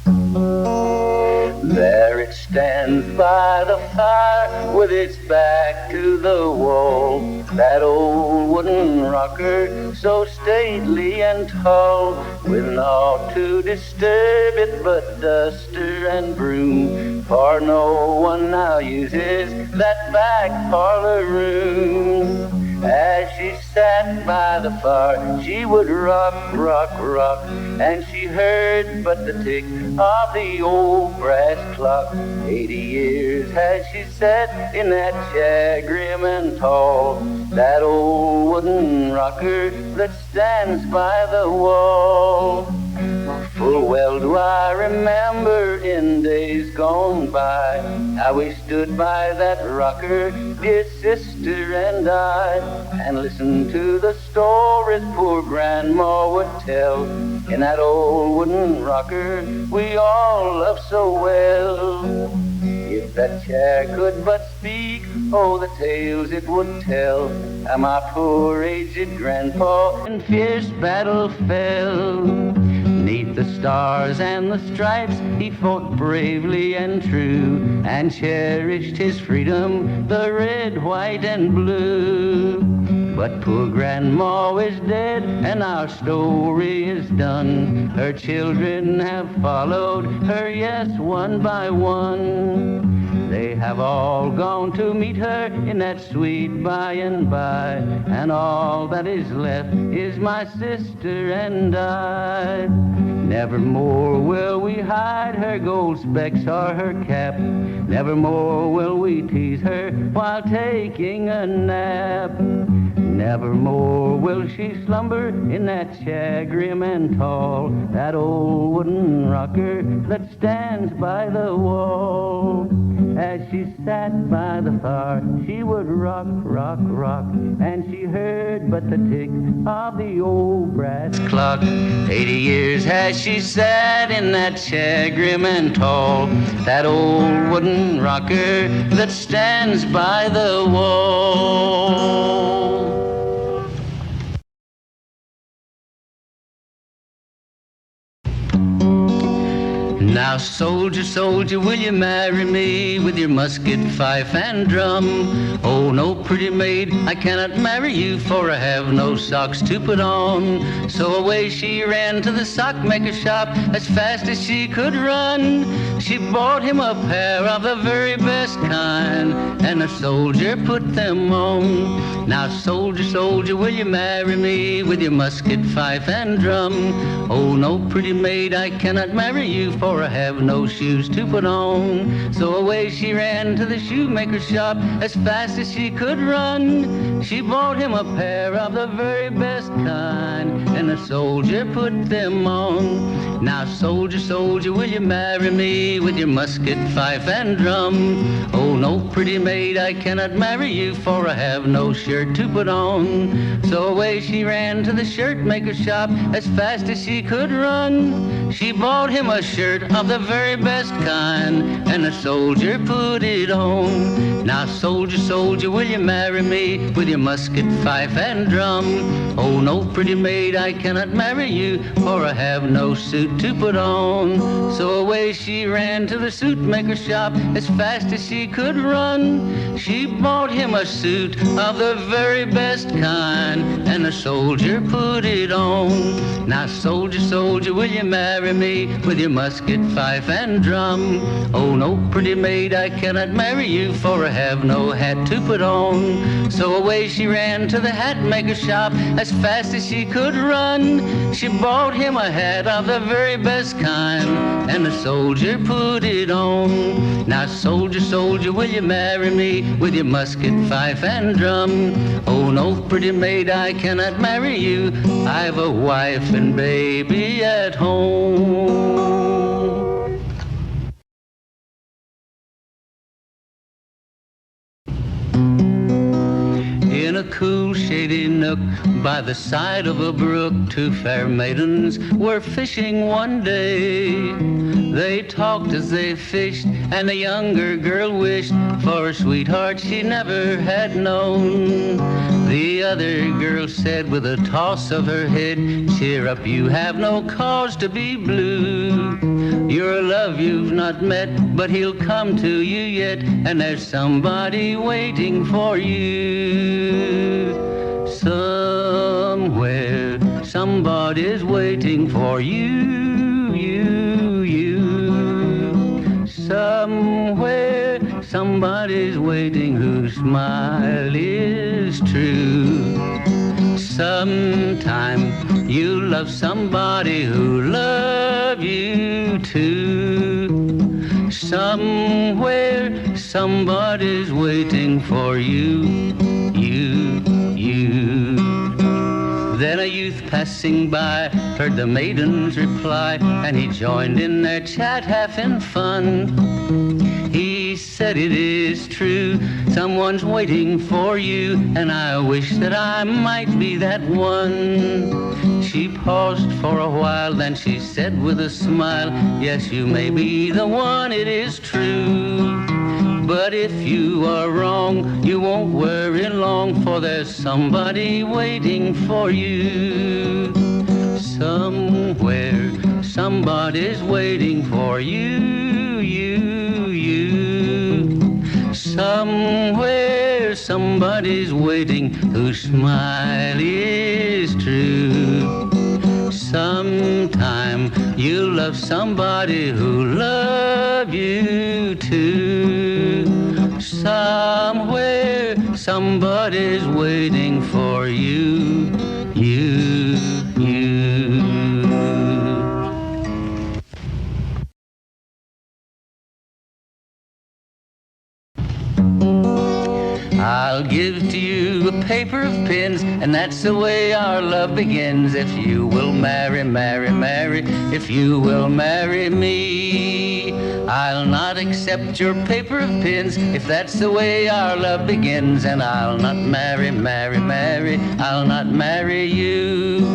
There it stands by the fire with its back to the wall, that old wooden rocker, so stately and tall, with naught to disturb it but duster and broom, for no one now uses that back parlor room. As she sat by the fire, she would rock, rock, rock, and she heard but the tick of the old brass clock. 80 years has she sat in that chair grim and tall, that old wooden rocker that stands by the wall. Full well do I remember in days gone by how we stood by that rocker, dear sister and I, and listened to the stories poor grandma would tell. In that old wooden rocker we all loved so well. If that chair could but speak, oh, the tales it would tell, how my poor aged grandpa in fierce battle fell. 'Neath the stars and the stripes he fought bravely and true, and cherished his freedom, the red, white, and blue. But poor grandma is dead and our story is done. Her children have followed her, yes, one by one. They have all gone to meet her in that sweet by and by, and all that is left is my sister and I. Nevermore will we hide her gold specks or her cap. Nevermore will we tease her while taking a nap. Nevermore will she slumber in that chair grim and tall, that old wooden rocker that stands by the wall. As she sat by the fire, she would rock, rock, rock, and she heard but the tick of the old brass clock. 80 years has she sat in that chair grim and tall, that old wooden rocker that stands by the wall. Now, soldier, soldier, will you marry me with your musket, fife, and drum? Oh, no, pretty maid, I cannot marry you, for I have no socks to put on. So away she ran to the sock maker's shop as fast as she could run. She bought him a pair of the very best kind, and the soldier put them on. Now, soldier, soldier, will you marry me with your musket, fife, and drum? Oh, no, pretty maid, I cannot marry you, for I have no shoes to put on. So away she ran to the shoemaker's shop as fast as she could run. She bought him a pair of the very best kind, and the soldier put them on. Now, soldier, soldier, will you marry me with your musket, fife, and drum? Oh, no, pretty maid, I cannot marry you, for I have no shirt to put on. So away she ran to the shirt maker's shop as fast as she could run. She bought him a shirt of the very best kind, and the soldier put it on. Now, soldier, soldier, will you marry me with your musket, fife, and drum? Oh, no, pretty maid, I cannot marry you, for I have no suit to put on. So away she ran to the suit maker's shop as fast as she could run. She bought him a suit of the very best kind, and the soldier put it on. Now, soldier, soldier, will you marry me with your musket, fife, and drum? Oh, no, pretty maid, I cannot marry you, for I have no hat to put on. So away she ran to the hat maker's shop as fast as she could run. She bought him a hat of the very best kind, and the soldier put it on. Now, soldier, soldier, will you marry me with your musket, fife, and drum? Oh, no, pretty maid, I cannot marry you, I've a wife and baby at home. In a cool, shady nook by the side of a brook, two fair maidens were fishing one day. They talked as they fished, and the younger girl wished for a sweetheart she never had known. The other girl said with a toss of her head, "Cheer up, you have no cause to be blue. Your love you've not met, but he'll come to you yet, and there's somebody waiting for you. Somewhere, somebody's waiting for you, you. Somewhere, somebody's waiting whose smile is true. Sometime you'll love somebody who love you too. Somewhere, somebody's waiting for you, you. Then a youth passing by heard the maidens reply, and he joined in their chat half in fun. He said, it is true, someone's waiting for you, and I wish that I might be that one. She paused for a while, then she said with a smile, yes, you may be the one, it is true. But if you are wrong, you won't worry long, for there's somebody waiting for you. Somewhere, somebody's waiting for you, you. Somewhere, somebody's waiting whose smile is true. Sometime you'll love somebody who love you too. Somewhere, somebody's waiting for you, you. I'll give to you a paper of pins, and that's the way our love begins. If you will marry, marry, marry, if you will marry me. I'll not accept your paper of pins if that's the way our love begins. And I'll not marry, marry, marry, I'll not marry you.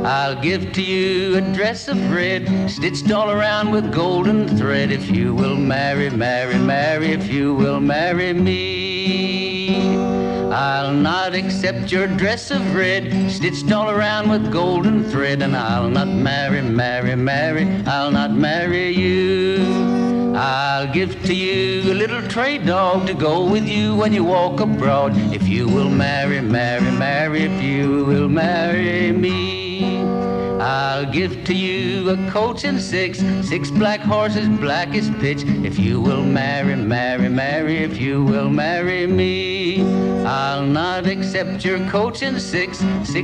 I'll give to you a dress of red, stitched all around with golden thread. If you will marry, marry, marry, if you will marry me. I'll not accept your dress of red, stitched all around with golden thread. And I'll not marry, marry, marry, I'll not marry you. I'll give to you a little trade dog to go with you when you walk abroad. If you will marry, marry, marry, if you will marry me. I'll give to you a coach and six black horses, black as pitch. If you will marry, marry, marry, if you will marry me. I'll not accept your coach and six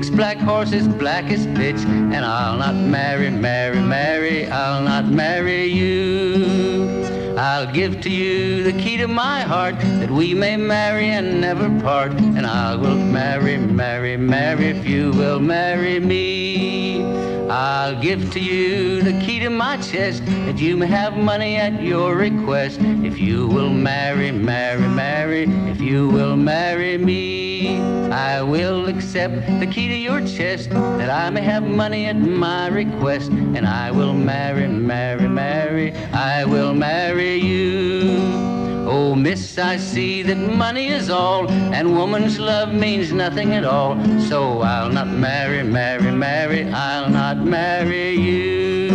black horses, black as pitch. And I'll not marry, marry, marry, I'll not marry you. I'll give to you the key to my heart, that we may marry and never part. And I will marry, marry, marry, if you will marry me. I'll give to you the key to my chest, that you may have money at your request. If you will marry, marry, marry, if you will marry me. I will accept the key to your chest, that I may have money at my request. And I will marry, marry, marry, I will marry you. Oh, miss, I see that money is all, and woman's love means nothing at all. So I'll not marry, marry, marry, I'll not marry you.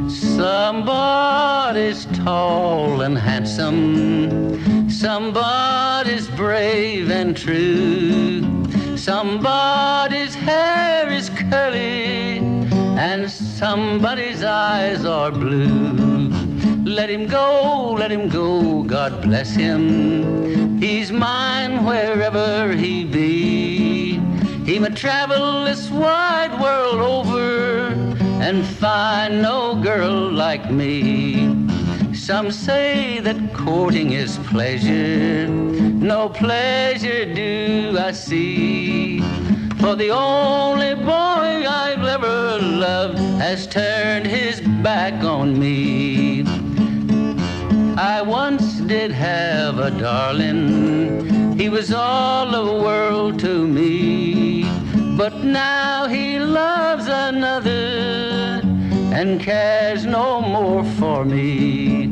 Somebody's tall and handsome, somebody's brave and true. Somebody's hair is curly, and somebody's eyes are blue. Let him go, God bless him. He's mine wherever he be. He may travel this wide world over and find no girl like me. Some say that courting is pleasure, no pleasure do I see. For the only boy I've ever loved has turned his back on me. I once did have a darling, he was all the world to me. But now he loves another and cares no more for me.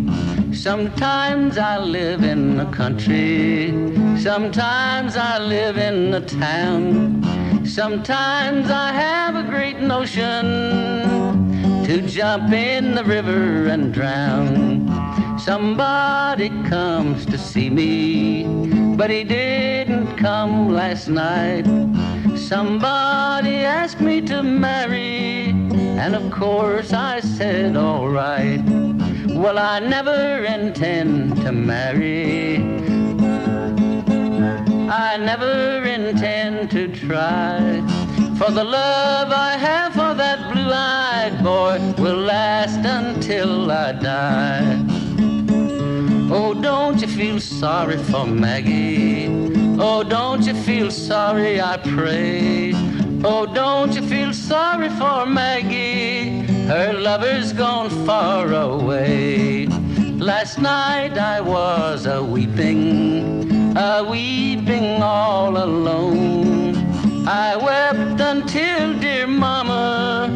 Sometimes I live in the country, sometimes I live in the town. Sometimes I have a great notion to jump in the river and drown. Somebody comes to see me, but he didn't come last night. Somebody asked me to marry, and of course I said all right. Well, I never intend to marry, I never intend to try, for the love I have for that blue-eyed boy will last until I die. Oh, don't you feel sorry for Maggie? Oh, don't you feel sorry, I pray? Oh, don't you feel sorry for Maggie? Her lover's gone far away. Last night I was a-weeping all alone. I wept until dear mama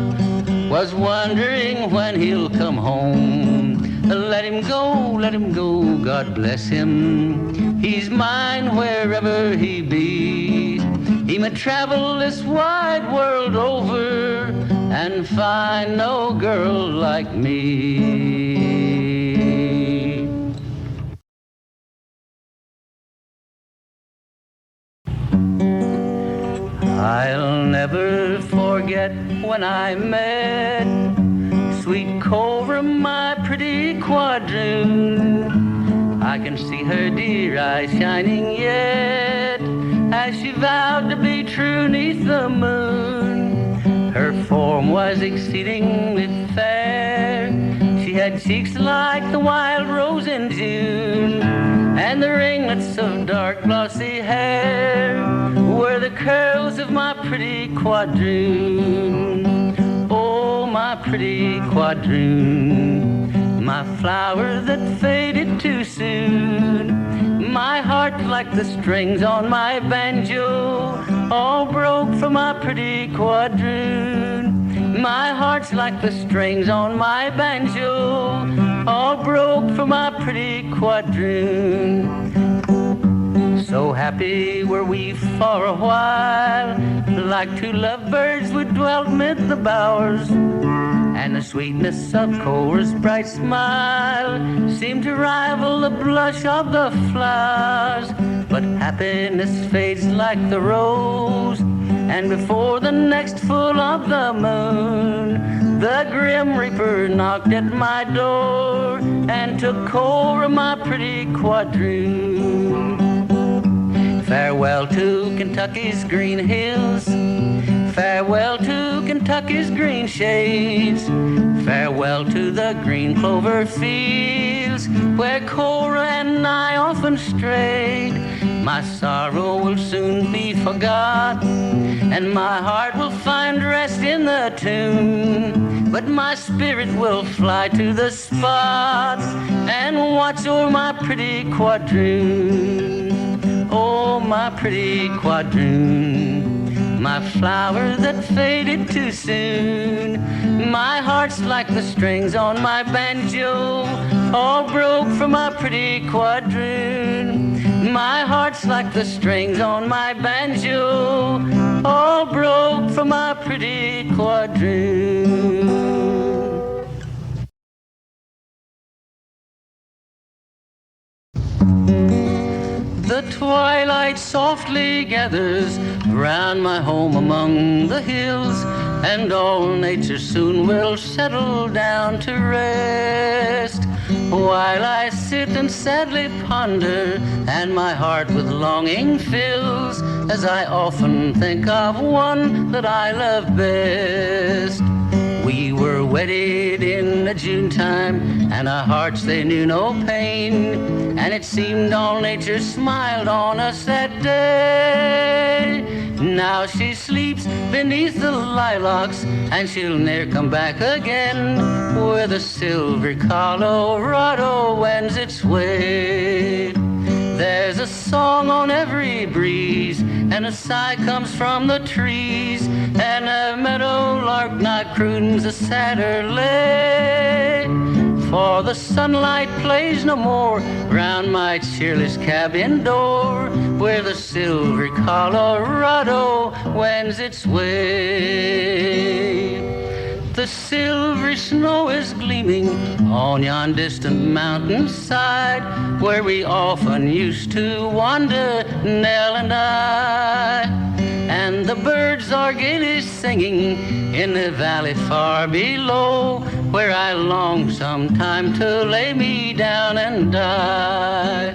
was wondering when he'll come home. Let him go, God bless him. He's mine wherever he be. He may travel this wide world over and find no girl like me. I'll never forget when I met sweet Cobra, my pretty quadroon. I can see her dear eyes shining yet as she vowed to be true 'neath the moon. Her form was exceedingly fair. She had cheeks like the wild rose in June, and the ringlets of dark glossy hair were the curls of my pretty quadroon. Oh, my pretty quadroon, my flower that faded too soon. My heart, like the strings on my banjo, all broke for my pretty quadroon. My heart's like the strings on my banjo, all broke for my pretty quadroon. So happy were we for a while, like two lovebirds we dwelt mid the bowers, and the sweetness of Cora's bright smile seemed to rival the blush of the flowers. But happiness fades like the rose, and before the next full of the moon, the grim reaper knocked at my door and took Cora, my pretty quadroon. Farewell to Kentucky's green hills, farewell to Kentucky's green shades, farewell to the green clover fields where Cora and I often strayed. My sorrow will soon be forgot, and my heart will find rest in the tune. But my spirit will fly to the spot and watch o'er my pretty quadroon. Oh, my pretty quadroon, my flower that faded too soon. My heart's like the strings on my banjo, all broke for my pretty quadroon. My heart's like the strings on my banjo, all broke for my pretty quadroon. The twilight softly gathers round my home among the hills, and all nature soon will settle down to rest. While I sit and sadly ponder, and my heart with longing fills, as I often think of one that I love best. We were wedded in the June time, and our hearts they knew no pain, and it seemed all nature smiled on us that day. Now she sleeps beneath the lilacs, and she'll ne'er come back again, where the silvery Colorado wends its way. There's a song on every breeze, and a sigh comes from the trees, and a meadow lark now croons a sadder lay. for the sunlight plays no more round my cheerless cabin door, where the silvery Colorado wends its way. The silvery snow is gleaming on yon distant mountainside, where we often used to wander, Nell and I. And the birds are gaily singing in the valley far below, where I long sometime to lay me down and die.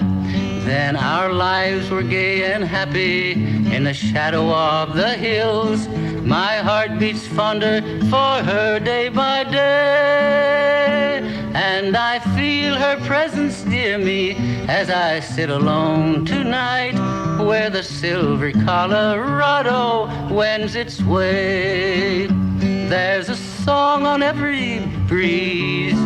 Then our lives were gay and happy in the shadow of the hills. My heart beats fonder for her day by day, and I feel her presence near me as I sit alone tonight, where the silvery Colorado wends its way. There's a song on every breeze,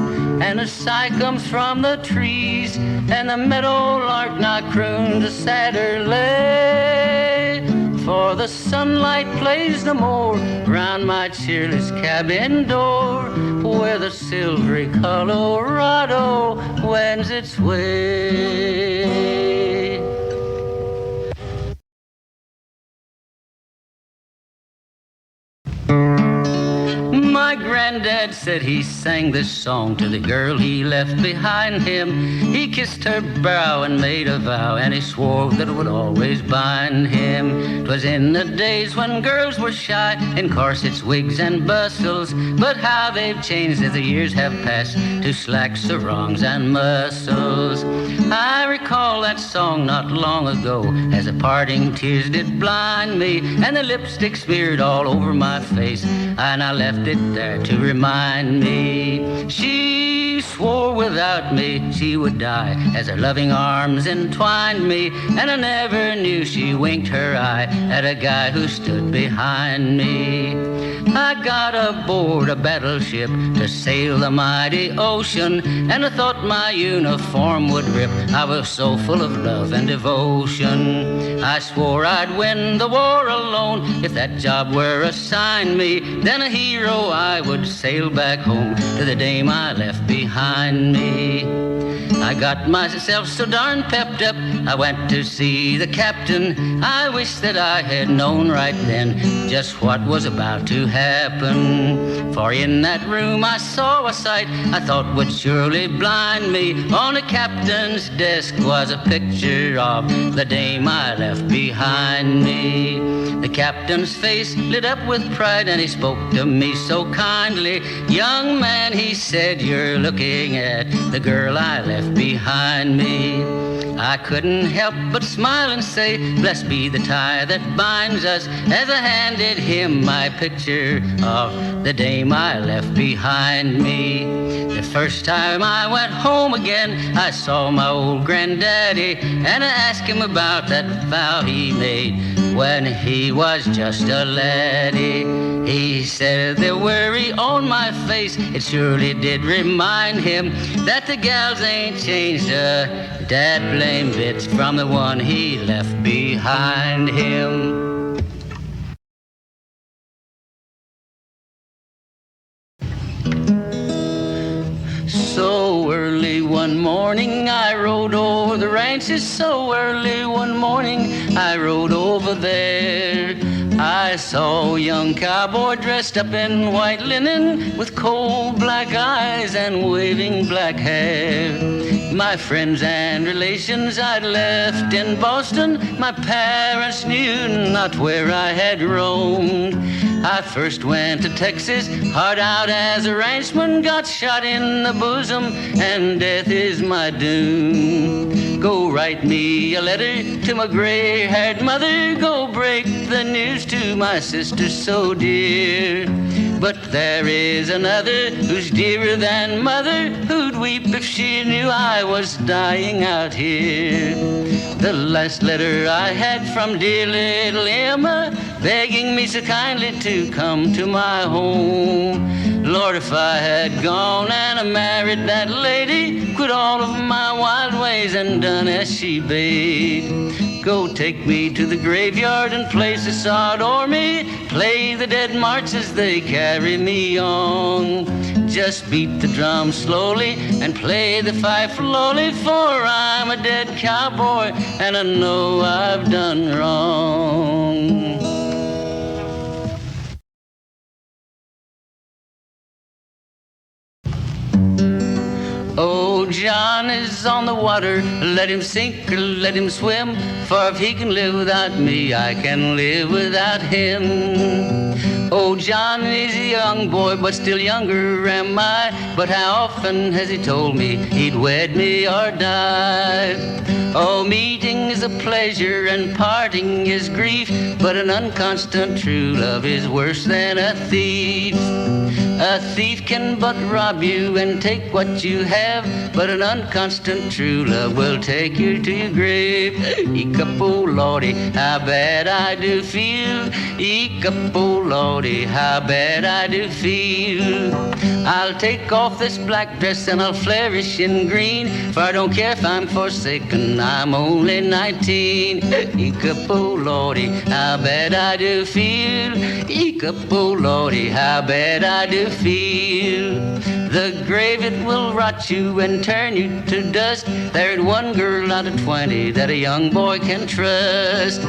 and a sigh comes from the trees, and the meadow lark not croons a sadder lay, for the sunlight plays no more round my cheerless cabin door, where the silvery Colorado wends its way. My granddad said he sang this song to the girl he left behind him. He kissed her brow and made a vow, and he swore that it would always bind him. 'Twas in the days when girls were shy in corsets, wigs, and bustles, but how they've changed as the years have passed to slack sarongs and muscles. I recall that song not long ago, as the parting tears did blind me, and the lipstick smeared all over my face, and I left it there to rmind me. She swore without me she would die, as her loving arms entwined me, and I never knew she winked her eye at a guy who stood behind me. I got aboard a battleship to sail the mighty ocean, and I thought my uniform would rip. I was so full of love and devotion. I swore I'd win the war alone if that job were assigned me. Then a hero I would sail back home to the dame I left behind me. I got myself so darn pepped up, I went to see the captain. I wish that I had known right then just what was about to happen. For in that room I saw a sight I thought would surely blind me. On the captain's desk was a picture of the dame I left behind me. The captain's face lit up with pride, and he spoke to me so kindly. Young man, he said, you're looking at the girl I left behind me. I couldn't help but smile and say, blessed be the tie that binds us, as I handed him my picture of the dame I left behind me. The first time I went home again, I saw my old granddaddy, and I asked him about that vow he made when he was just a laddie. He said the worry on my face, it surely did remind him that the gals ain't changed a dad blame bit from the one he left behind him. So early one morning I rode over the ranches. So early one morning I rode over there. I saw a young cowboy dressed up in white linen, with cold black eyes and waving black hair. My friends and relations I'd left in Boston, my parents knew not where I had roamed. I first went to Texas, hard out as a ranchman, got shot in the bosom, and death is my doom. Go write me a letter to my gray-haired mother, go break the news to my sister so dear. But there is another who's dearer than mother, who'd weep if she knew I was dying out here. The last letter I had from dear little Emma, begging me so kindly to come to my home. Lord, if I had gone and I married that lady, quit all of my wild ways and done as she bade. Go take me to the graveyard and place a sod o'er me, play the dead march as they carry me on. just beat the drum slowly and play the fife lowly, for I'm a dead cowboy and I know I've done wrong. Oh, John is on the water, let him sink or let him swim, for if he can live without me, I can live without him. Oh, John is a young boy, but still younger am I, but how often has he told me he'd wed me or die? Oh, meeting is a pleasure and parting is grief, but an unconstant true love is worse than a thief. A thief can but rob you and take what you have, but an unconstant true love will take you to your grave. Eek-up-oh, Lordy, how bad I do feel. Eek-up-oh, Lordy, how bad I do feel. I'll take off this black dress and I'll flourish in green, for I don't care if I'm forsaken, I'm only 19. Eek-up-oh, Lordy, how bad I do feel. Eek-up-oh, Lordy, how bad I do feel. The grave, it will rot you and turn you to dust. There ain't one girl out of 20 that a young boy can trust.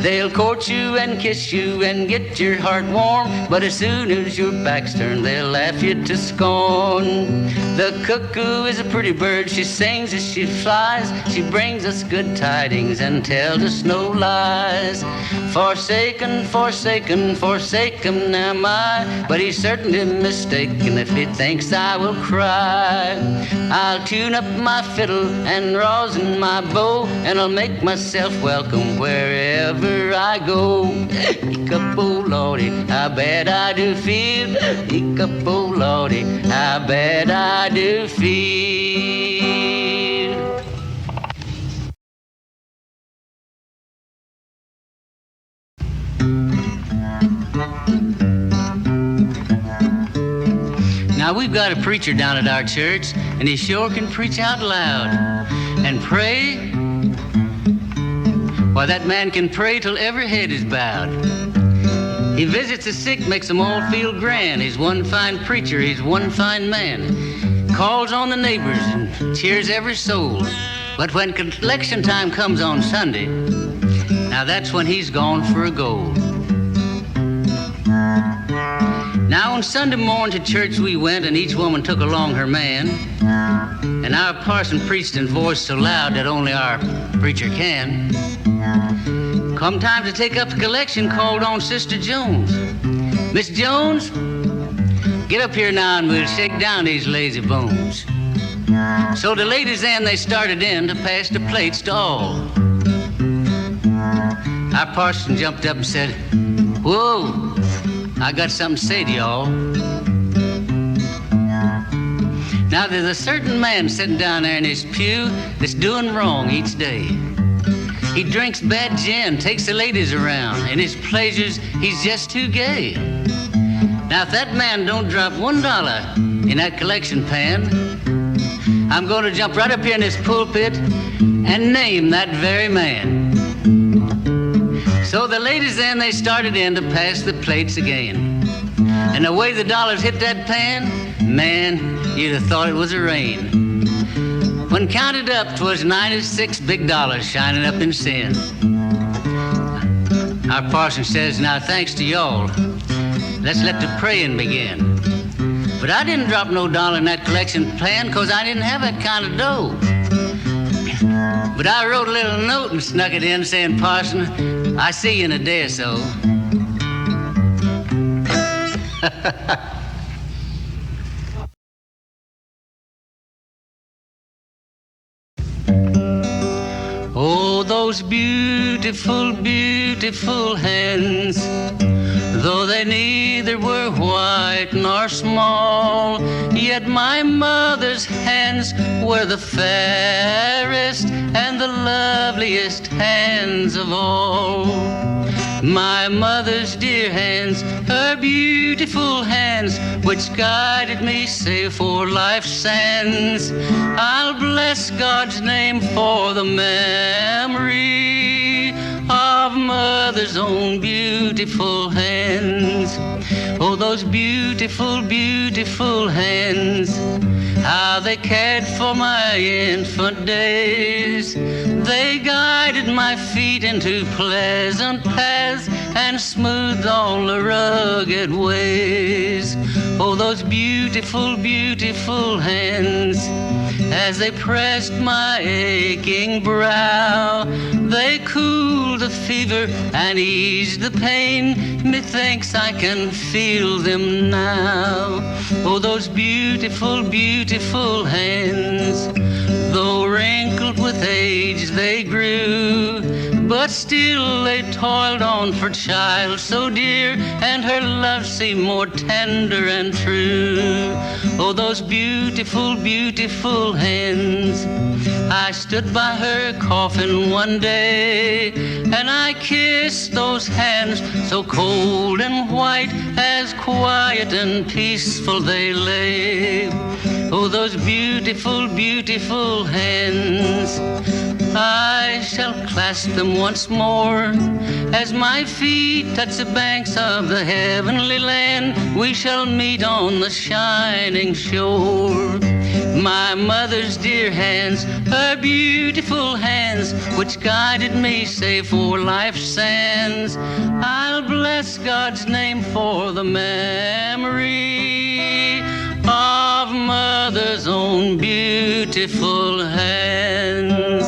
They'll court you and kiss you and get your heart warm, but as soon as your back's turned, they'll laugh you to scorn. The cuckoo is a pretty bird, she sings as she flies. She brings us good tidings and tells us no lies. Forsaken, forsaken, forsaken am I, but he's certainly mistaken if he thinks I will cry. I'll tune up my fiddle and rosin my bow, and I'll make myself welcome wherever I go. Eek-up-oh, Lordy, how bad I do feel. Eek-up-oh, Lordy, how bad I do feel. Now, we've got a preacher down at our church, and he sure can preach out loud. And pray, why, that man can pray till every head is bowed. He visits the sick, makes them all feel grand. He's one fine preacher, he's one fine man. Calls on the neighbors and cheers every soul. But when collection time comes on Sunday, now that's when he's gone for a goal. Now on Sunday morning to church we went, and each woman took along her man. And our parson preached in voice so loud that only our preacher can. Come time to take up the collection, called on Sister Jones. Miss Jones, get up here now and we'll shake down these lazy bones. So the ladies then, they started in to pass the plates to all. Our parson jumped up and said, "Whoa, I got something to say to y'all." Now, there's a certain man sitting down there in his pew that's doing wrong each day. He drinks bad gin, takes the ladies around, and his pleasures, he's just too gay. Now, if that man don't drop $1 in that collection pan, I'm going to jump right up here in this pulpit and name that very man. So the ladies then, they started in to pass the plates again. And the way the dollars hit that pan, man, you'd have thought it was a rain. When counted up, 'twas 96 big dollars shining up in sin. Our parson says, "Now thanks to y'all, let's let the praying begin." But I didn't drop no dollar in that collection pan, 'cause I didn't have that kind of dough. But I wrote a little note and snuck it in saying, "Parson, I see you in a day or so." Oh, those beautiful, beautiful hands, though they neither were white nor small, yet my mother's hands were the fairest and the loveliest hands of all. My mother's dear hands, her beautiful hands, which guided me safe for life's sands. I'll bless God's name for the memory of of mother's own beautiful hands. Oh, those beautiful, beautiful hands, how they cared for my infant days. They guided my feet into pleasant paths and smoothed all the rugged ways. Oh, those beautiful, beautiful hands, as they pressed my aching brow, they cooled the fever and eased the pain. Methinks I can feel them now. Oh, those beautiful, beautiful hands, though wrinkled with age they grew, but still they toiled on for child so dear, and her love seemed more tender and true. Oh, those beautiful, beautiful hands. I stood by her coffin one day, and I kissed those hands, so cold and white, as quiet and peaceful they lay. Oh, those beautiful, beautiful hands. I shall clasp them once more as my feet touch the banks of the heavenly land. We shall meet on the shining shore. My mother's dear hands, her beautiful hands, which guided me safe o'er life's sands. I'll bless God's name for the memory of mother's own beautiful hands.